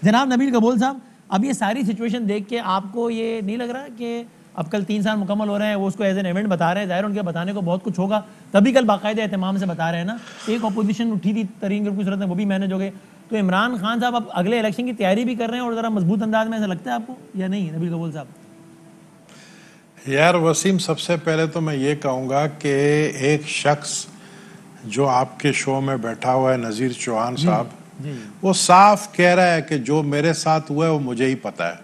जनाब नबील कबूल साहब, अब ये सारी सिचुएशन देख के आपको ये नहीं लग रहा कि अब कल 3 साल मुकम्मल हो रहे हैं, वो उसको एज एन इवेंट बता रहे हैं, ज़ाहिर उनके बताने को बहुत कुछ होगा, तभी कल बाकायदा एहतमाम से बता रहे हैं ना। एक अपोजिशन उठी थी तरीन ग्रुप की सूरत में, वो भी मैनेज हो गए। तो इमरान खान साहब अब अगले इलेक्शन की तैयारी भी कर रहे हैं और ज़रा मजबूत अंदाज में, ऐसा लगता है आपको या नहीं नबील कबूल साहब? यार वसीम, सबसे पहले तो मैं ये कहूँगा कि एक शख्स जो आपके शो में बैठा हुआ है, नज़ीर चौहान साहब, वो साफ कह रहा है कि जो मेरे साथ हुआ है वो मुझे ही पता है,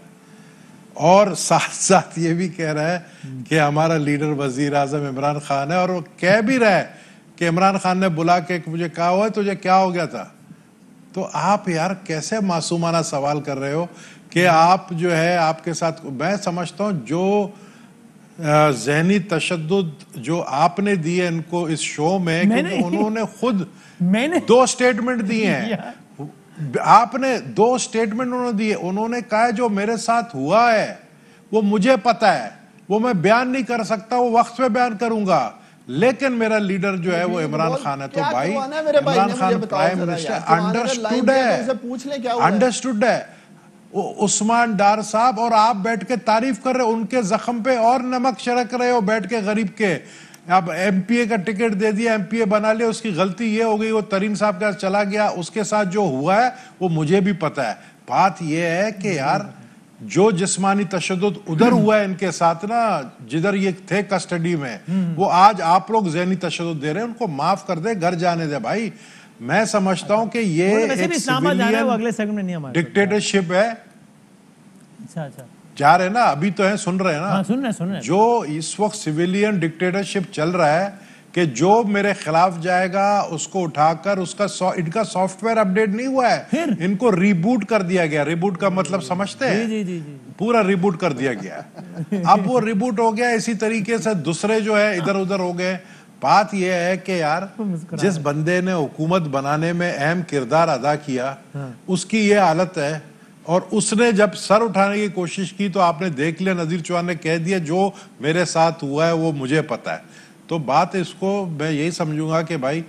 और साथ साथ ये भी कह रहा है कि हमारा लीडर वजीर आजम इमरान खान है, और वो कह भी रहा है कि इमरान खान ने बुला के मुझे कहा हुआ है तुझे क्या हो गया था। तो आप यार कैसे मासूमाना सवाल कर रहे हो कि आप जो है आपके साथ, मैं समझता हूँ जो ज़हनी तशद्दुद जो आपने दिए इनको इस शो में, क्योंकि उन्होंने खुद 2 स्टेटमेंट दिए हैं, आपने 2 स्टेटमेंट उन्होंने दिए। उन्होंने कहा जो मेरे साथ हुआ है वो मुझे पता है, वो मैं बयान नहीं कर सकता, वो वक्त पे बयान करूंगा, लेकिन मेरा लीडर जो है वो इमरान खान है। तो भाई Imran Khan prime minister understood है। उस्मान डार साहब और आप बैठ के तारीफ कर रहे हो, उनके जख्म पे और नमक छिड़क रहे हो बैठ के गरीब के। अब एमपीए का टिकट दे दिया, एमपीए बना लिया, उसकी गलती ये हो गई, वो तरीन साहब के साथ चला गया, उसके साथ जो हुआ है वो मुझे भी पता है। बात ये है कि यार जो जिस्मानी तशद्दुद उधर हुआ है इनके साथ ना, जिधर ये थे कस्टडी में, वो आज आप लोग ज़हनी तशद्दुद दे रहे हैं, उनको माफ कर दे, घर जाने दे भाई। मैं समझता हूं कि ये एक सिविलियन डिक्टेटरशिप है। अच्छा जा रहे ना, अभी तो है, सुन रहे हैं ना? हाँ, सुन रहे हैं। जो इस वक्त सिविलियन डिक्टेटरशिप चल रहा है कि जो मेरे खिलाफ जाएगा उसको उठाकर उसका इनका सॉफ्टवेयर अपडेट नहीं हुआ है, इनको रिबूट कर दिया गया। रिबूट का मतलब समझते हैं? जी। पूरा रिबूट कर दिया गया। अब वो रिबूट हो गया, इसी तरीके से दूसरे जो है इधर उधर हो गए। बात यह है कि यार जिस बंदे ने हुकूमत बनाने में अहम किरदार अदा किया, उसकी ये हालत है, और उसने जब सर उठाने की कोशिश की तो आपने देख लिया, नज़ीर चौहान ने कह दिया जो मेरे साथ हुआ है वो मुझे पता है। तो बात इसको मैं यही समझूंगा कि भाई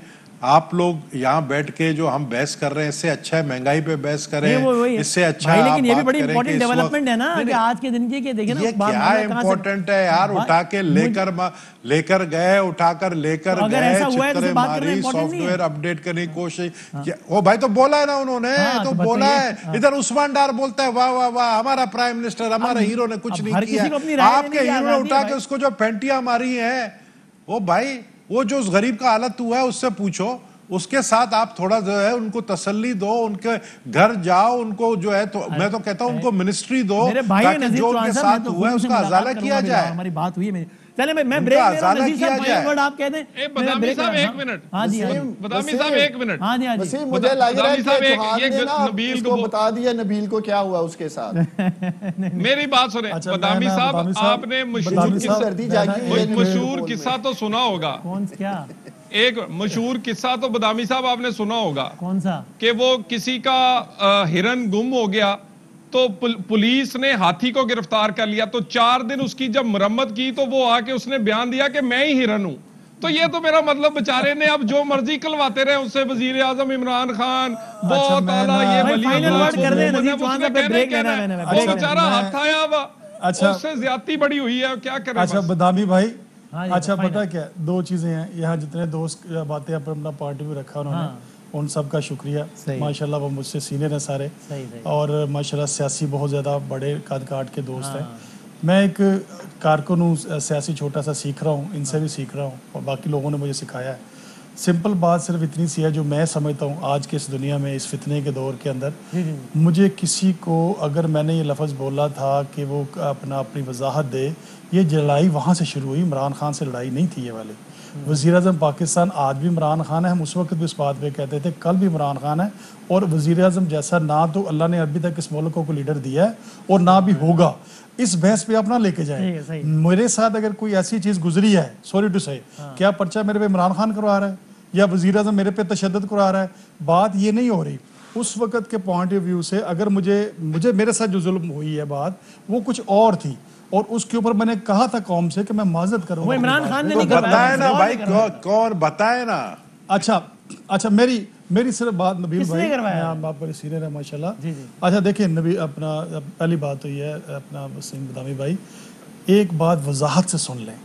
आप लोग यहाँ बैठ के जो हम बहस कर रहे हैं, इससे अच्छा है महंगाई पे बहस करें, इससे अच्छा है। लेकिन ये भी बड़ी इंपॉर्टेंट डेवलपमेंट है ना कि आज के दिन की, देखिए ना, ये क्या इंपॉर्टेंट है यार, उठा के लेकर गए, उठाकर लेकर गए, चित्रे मारी, सॉफ्टवेयर अपडेट करने की कोशिश। ओ भाई, तो बोला है ना उन्होंने, तो बोला है। इधर उस्मान डार बोलता है वाह वाह वाह हमारा प्राइम मिनिस्टर, हमारा हीरो ने कुछ नहीं किया। आपके हीरो ने उठा के उसको जो फेंटियां मारी है, वो भाई वो जो उस गरीब का हालत हुआ है उससे पूछो, उसके साथ आप थोड़ा जो है उनको तसल्ली दो, उनके घर जाओ, उनको जो है, तो मैं तो कहता हूं उनको मिनिस्ट्री दो, ताकि जो उनके साथ हुआ है उसका अजाला किया जाए। हमारी बात हुई है, चले मैं ब्रेक ले रहा हूं, नज़ीर साहब वर्ड आप कह दें। बदामी साहब 1 मिनट। हाँ जी, बदामी साहब 1 मिनट। हाँ जी, मुझे लग रहा है कि चौहान ने ना इसको बता दिया नबील को क्या हुआ उसके साथ। मेरी बात सुने बदामी साहब, आपने मशहूर किस्सा तो सुना होगा। कौन क्या? एक मशहूर किस्सा तो बदामी साहब आपने सुना होगा। कौन सा? कि वो किसी का हिरन गुम हो गया तो पुलिस ने हाथी को गिरफ्तार कर लिया, तो 4 दिन उसकी जब मरम्मत की तो वो आके उसने बयान दिया कि मैं ही हिरन हूं। तो ये तो मेरा मतलब बेचारे ने अब जो मर्जी कलवाते रहे उससे, वजीर आजम इमरान खान बहुत आला, ये बेचारा हाथ आया हुआ, उससे ज्यादती बड़ी हुई है, क्या करें। अच्छा बदामी भाई, अच्छा पता क्या 2 चीजें हैं यहाँ, जितने दोस्त बातें अपना पार्टी में रखा उन्होंने, उन सब का शुक्रिया। माशाल्लाह वो मुझसे सीनियर हैं सारे, और माशाल्लाह सियासी बहुत ज़्यादा बड़े कद काट के दोस्त हैं। मैं एक कारकुन हूँ, सियासी छोटा सा सीख रहा हूँ, इनसे भी सीख रहा हूँ, और बाकी लोगों ने मुझे सिखाया है। सिंपल बात सिर्फ इतनी सी है, जो मैं समझता हूँ आज के इस दुनिया में, इस फितने के दौर के अंदर, मुझे किसी को अगर मैंने ये लफ्ज़ बोला था कि वो अपनी वजाहत दे, ये लड़ाई वहाँ से शुरू हुई, इमरान खान से लड़ाई नहीं थी ये वाली। वज़ीर आज़म पाकिस्तान आज भी इमरान खान है, हम उस वक्त भी इस बात पे कहते थे, कल भी इमरान खान है, और वज़ीर आज़म जैसा ना तो अल्लाह ने अभी तक इस मुल्क को लीडर दिया है और ना भी होगा। इस बहस पे अपना लेके जाए। मेरे साथ अगर कोई ऐसी चीज़ गुजरी है, सॉरी टू से, क्या पर्चा मेरे पे इमरान खान करवा रहा है या वज़ीर आज़म मेरे पे तशद्दुद करा रहा है? बात ये नहीं हो रही। उस वक्त के पॉइंट ऑफ व्यू से अगर मुझे मेरे साथ जो जुल्म हुई है बात, वो कुछ और थी, और उसके ऊपर मैंने कहा था कौम से कि मैं माजरत करूंगा। वो इमरान खान ने नहीं बताया ना भाई, कौन बताए ना। अच्छा मेरी सिर्फ बात नबील किसने भाई, करवाया? आप बड़े सीनियर है माशाल्लाह। जी जी। अच्छा देखिए नबी, अपना पहली बात तो ये है अपना वसीम बदामी भाई, एक बात वजाहत से सुन लें।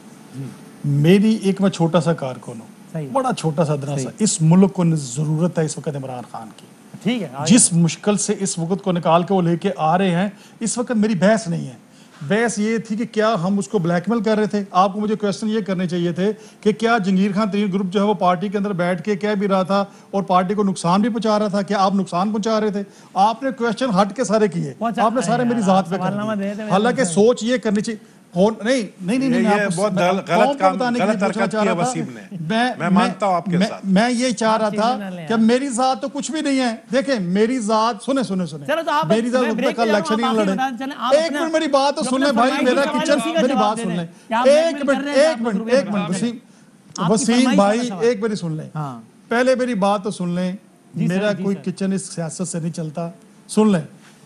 मेरी एक, मैं छोटा सा कारकुन हूँ, बड़ा छोटा सा दना सा, इस मुल्क को जरूरत है इस वक्त इमरान खान की। ठीक है, जिस मुश्किल से इस वक्त को निकाल के वो लेके आ रहे हैं, इस वक्त मेरी बहस नहीं है। बहस ये थी कि क्या हम उसको ब्लैकमेल कर रहे थे। आपको मुझे क्वेश्चन ये करने चाहिए थे कि क्या जंगीर खान तरीन ग्रुप जो है वो पार्टी के अंदर बैठ के कह भी रहा था और पार्टी को नुकसान भी पहुंचा रहा था, क्या आप नुकसान पहुंचा रहे थे? आपने क्वेश्चन हट के सारे किए, आपने सारे मेरी जात पे कर दिए। हालांकि सोच ये करनी चाहिए, नहीं नहीं नहीं, ये बहुत गलत काम, गलत हरकत की है वसीम ने। मैं मानता हूं आपके साथ। मैं ये चाह रहा था कि मेरी जात तो कुछ भी नहीं है। देखें मेरी जात, सुने मेरी जात इलेक्शन ही लड़े। एक मिनट मेरी बात तो सुन ले भाई, मेरा किचन, मेरी बात सुन ले, एक मिनट वसीम भाई, एक मेरी सुन ले, पहले मेरी बात तो सुन ले। मेरा कोई किचन इस सियासत से नहीं चलता, सुन ले।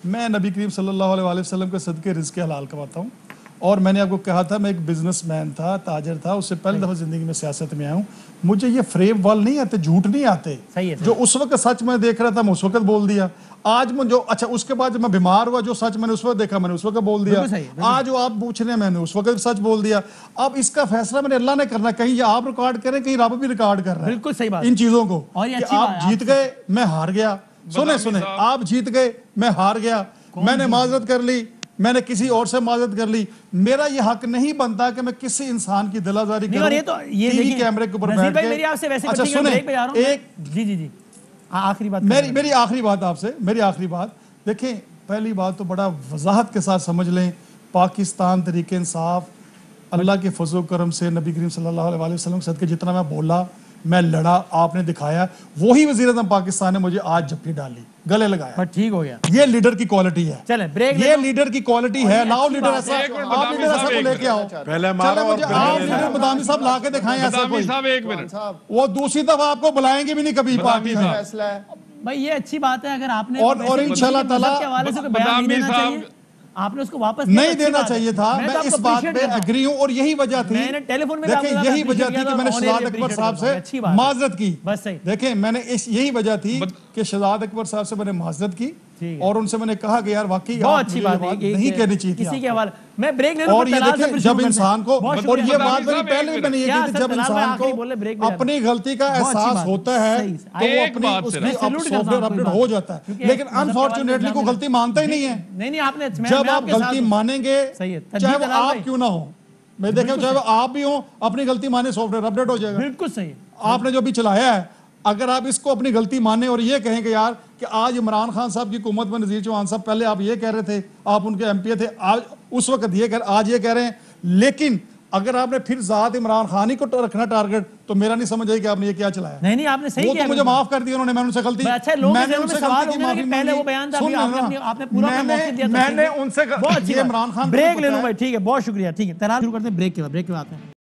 मैं नबी करीम सल्लल्लाहु अलैहि वसल्लम के सदके रिज़्क़ हलाल कमाता हूँ। और मैंने आपको कहा था मैं एक बिजनेसमैन था, ताजर था, उससे पहली दफ़ा ज़िंदगी में सियासत में आया हूँ। मुझे ये फ्रेम वाल नहीं आते, झूठ नहीं आते। जो उस वक्त सच मैं देख रहा था मैं उस वक्त बोल दिया। आज मैं जो, अच्छा उसके बाद जब मैं बीमार हुआ, जो सच मैंने उस वक्त देखा मैंने उस वक्त बोल दिया। आज जो आप पूछ रहे हैं मैंने उस वक्त सच बोल दिया। अब इसका फैसला मैंने अल्लाह ने करना, कहीं ये आप रिकॉर्ड करें, कहीं रब भी रिकॉर्ड कर रहा है। बिल्कुल सही बात इन चीजों को, आप जीत गए मैं हार गया। सुने आप जीत गए मैं हार गया, मैंने माजरत कर ली, मैंने किसी और से माजरत कर ली। मेरा ये हक नहीं बनता कि मैं किसी इंसान की दिलाजारी करूं। ये तो ये टीवी कैमरे के ऊपर बैठ के। मेरी आपसे वैसे अच्छा सुने, एक जी आखिरी बात, मेरी आखिरी बात आपसे, मेरी आखिरी बात देखें। पहली बात तो बड़ा वजाहत के साथ समझ लें, पाकिस्तान तरीके इंसाफ अल्लाह के फजल करम से, नबी करीम सल्लल्लाहु अलैहि वसल्लम के सदके जितना मैं बोला, मैं लड़ा, आपने दिखाया। वही वज़ीर-ए-आज़म पाकिस्तान ने मुझे आज जप्पी डाली, गले लगाया, पर ठीक हो गया। ये लीडर की क्वालिटी है। चले ब्रेक, ये लीडर की क्वालिटी है। लाओ लीडर ऐसा, आप लीडर ऐसा को लेके आओ। पहले मारो, मुझे आप लीडर बदामी साहब ला के दिखाएं ऐसा कोई। एक मिनट, वो दूसरी दफा आपको बुलाएंगे भी नहीं कभी पार्टी में। फैसला है भाई, ये अच्छी बात है। अगर आपने और इंशाल्लाह ताला के हवाले से बयान नहीं देना चाहिए, आपने उसको वापस नहीं देना चाहिए था। मैं इस बात पे एग्री हूं और यही वजह थी, मैंने टेलीफोन में देखिए यही वजह थी कि मैंने शहजाद अकबर साहब से माजरत की। बस सही, देखिए मैंने इस यही वजह थी कि शहजाद अकबर साहब से मैंने माजरत की और उनसे मैंने कहा कि यार वाकई बहुत अच्छी बात है, नहीं कहनी चाहिए थी किसी के हवाले। मैं ब्रेक ले लूं और ये देखिए जब इंसान को, और ये बात मैंने पहले भी मैंने ये की थी, जब इंसान को अपनी गलती का एहसास होता है तो वो अपनी उसकी सॉफ्टवेयर अपडेट हो जाता है। लेकिन अनफॉर्चुनेटली को गलती मानता ही नहीं है। नहीं आपने, जब आप गलती मानेंगे, चाहे वो आप क्यों ना हो, मैं देखें चाहे वो आप भी हो, अपनी गलती माने सॉफ्टवेयर अपडेट हो जाएगा। बिल्कुल सही। आपने जो भी चलाया है, अगर आप इसको अपनी गलती माने और ये कहें कि यार कि आज इमरान खान साहब की हुकूमत में नज़ीर चौहान साहब, पहले आप ये कह रहे थे, आप उनके एमपी थे, आज उस वक्त ये आज ये कह रहे हैं, लेकिन अगर आपने फिर जात इमरान खान ही को रखना टारगेट, तो मेरा नहीं समझ आई कि आपने ये क्या चलाया। नहीं आपने सही किया, तो मुझे माफ कर दिया उन्होंने, मैंने उनसे गलती, अच्छा मैंने उनसे सवाल होंगे, पहले वो बयान था, आपने पूरा मौका दिया था, मैंने उनसे बहुत अच्छी इमरान खान। ब्रेक ले लो भाई, ठीक है, बहुत शुक्रिया। ठीक है, शुरू करते हैं ब्रेक के बाद, आते हैं।